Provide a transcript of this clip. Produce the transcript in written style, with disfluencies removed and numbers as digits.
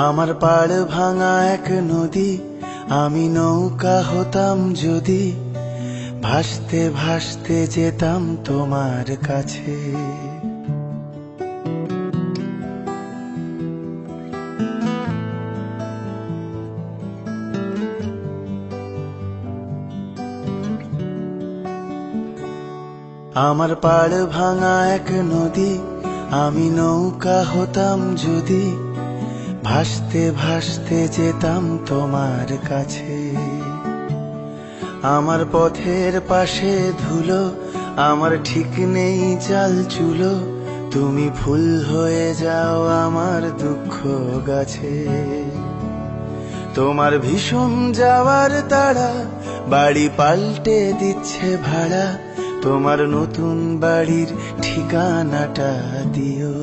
আমার পাড় ভাঙা এক নদী, আমি নৌকা হতাম যদি, ভাসতে ভাসতে যেতাম তোমার কাছে। আমার পাড় ভাঙা এক নদী, আমি নৌকা হতাম যদি, ভাসতে ভাসতে যেতাম তোমার কাছে। আমার পথের পাশে ধুলো, আমার ঠিক নেই চাল চুলো, তুমি ফুল হয়ে যাও আমার দুঃখ গাছে। তোমার ভীষণ যাওয়ার তাড়া, বাড়ি পাল্টে দিচ্ছে ভাড়া, তোমার নতুন বাড়ির ঠিকানাটা দিও।